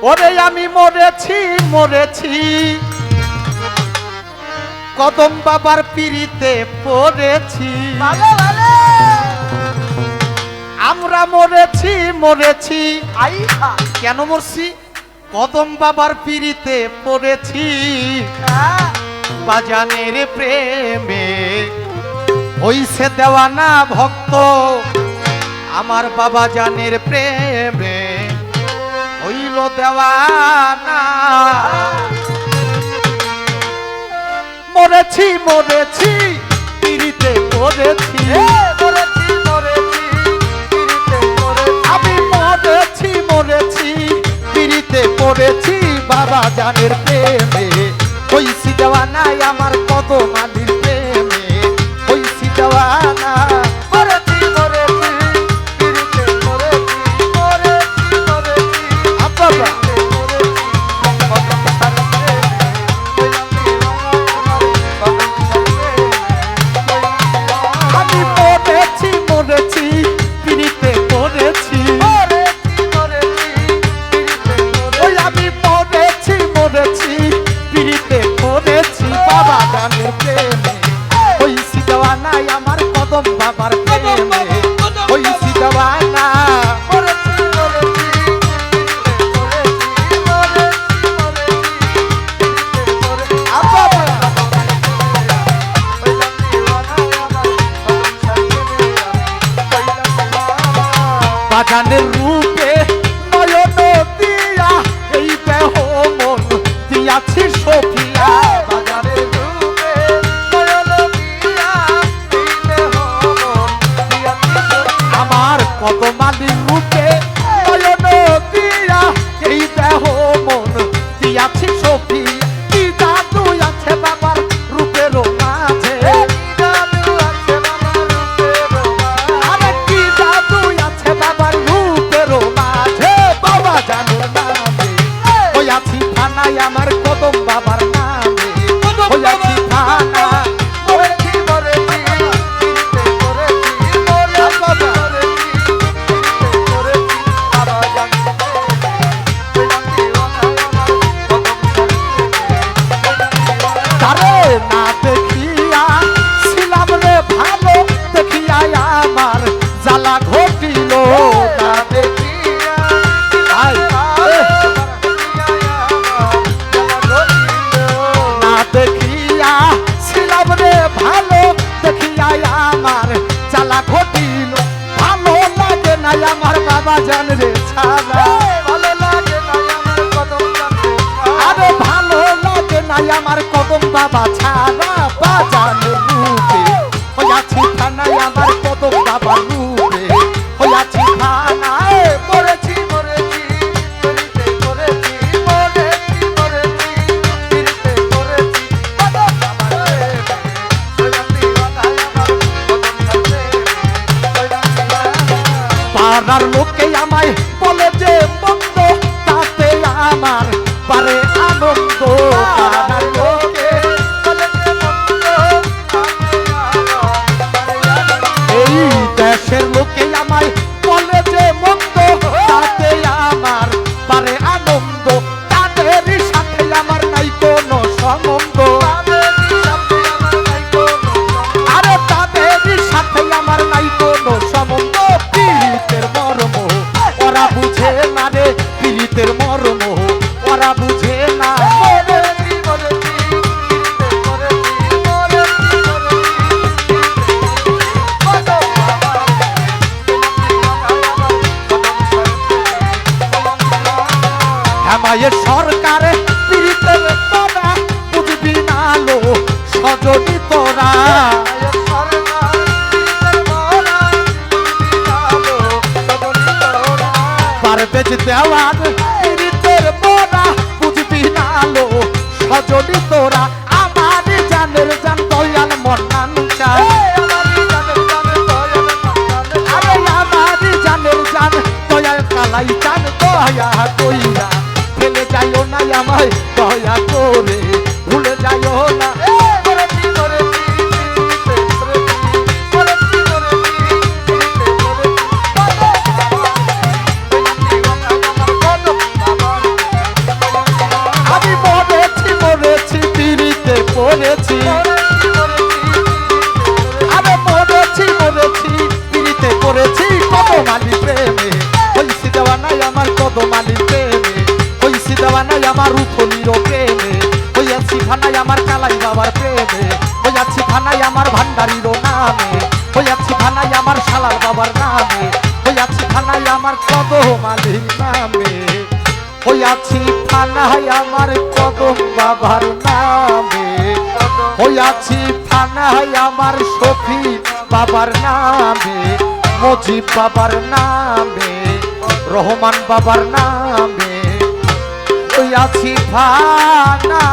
ওরে আমি মরেছি মরেছি কদম বাবার পিড়িতে পড়েছি। ভালো ভালো আমরা মরেছি মরেছি আইহা কেন মরছি? কদম বাবার পিড়িতে পড়েছি। হ্যাঁ বাজানের প্রেমে হইছে দেওয়ানা ভক্ত, আমার বাবা জানের প্রেমে হইল দেওয়ানা। মরেছি মরেছি পিড়িতে পড়েছি। মরেছি মরেছি পিড়িতে পড়েছি। আমি মরেছি মরেছি পিড়িতে পড়েছি, বাবা জানের প্রেমে হইছি দেওয়ানা, আমার কদম আলীর প্রেমে হইছি দেওয়ানা। মরেছি মরেছি পিড়িতে পড়েছি। মরেছি মরেছি আব্বা আমি মরেছি মরেছি পিড়িতে পড়েছি। ওই আমি মরেছি মরেছি পিড়িতে পড়েছি, বাবা জানের প্রেমে হইছি দেওয়ানা, আমার কদম বাবার প্রেমে হইছি দেওয়ানা। বাগানের রূপে নয়ন দিয়া এই দেহ মন দিয়াছি সফিয়া। বাজারের রূপে নয়ন দিয়া এই দেহ মন দিয়াছি সফিয়া। আমার কদম আলীর রূপে নয়ন দিয়া এই দেহ মন দিয়াছি সফিয়া। কি জাদু আছে বাবার রূপের মাঝে, আরে কি জাদু আছে বাবার রূপের মাঝে, বাবা জানের নামে হইয়াছি থানায়, আমার কদম বাবার নামে হইয়াছি থানা। তারে না দেখিয়া ছিলাম রে ভালো, দেখিয়া আমার জ্বালা ঘটিল। না দেখিয়া আয়, না দেখিয়া ছিলাম রে ভালো, দেখিয়া আমার জ্বালা ঘটিল। ভালো লাগে না আমার বাবা জান রে ছাড়া, আরে ভালো লাগে না আমার কদম বাবা ছাড়া। বাজানের রূপে হইয়াছি থানায়, আমার কদম বাবা রূপে হইয়াছি থানায়। মরেছি মরেছি পিড়িতে পড়েছি। মরেছি মরেছি পিড়িতে পড়েছি। কদম বাবার পাড়ার লোকে আমায় বলে যে মন্দ, তাতে আমার পারে আনন্দ। পাড়ার লোকে এই দেশের লোকে আমায় বলে যে মন্দ, তাতে আমার পারে আনন্দ। তাদের সাথে আমার নাই কোনো সম্বন্ধ, আরে তাদের সাথে আমার নাই কোনো সম্বন্ধ। পীড়িতের মর্ম ওরা বুঝে না রে, পীড়িতের মর্ম ওরা বুঝে না। হেমায়ের সরকারে পীড়িতের তোরা বুঝবি না লো সজনী তোরা। পারবেজ দেওয়ান পীড়িতের মোরা বুঝবি না লো সজনী তোরা। আমার জানের জান দয়াল মন্নান চায়, আরে আমার জানের জান দয়াল কালাই চান দয়া কইরা ফেলে যাইও না আমায়, দয়া করে ভুলে যাইও না। নাই আমার কদম আলীর প্রেমে, হইছি দেওয়ানাই আমার উথলির প্রেমে, হইয়াছি ফানাই আমার কালাই বাবার প্রেমে, হইয়াছি ফানাই আমার ভান্ডারির নামে, হইয়াছি ফানাই আমার শালাল বাবার নামে, হইয়াছি ফানাই আমার কদম আলীর নামে, হইয়াছি ফানাই আমার কদম বাবার নামে, হইয়াছি ফানাই আমার শফি বাবার নামে, মজিব বাবার নামে, রহমান বাবার নামে, হইয়াছি ফানা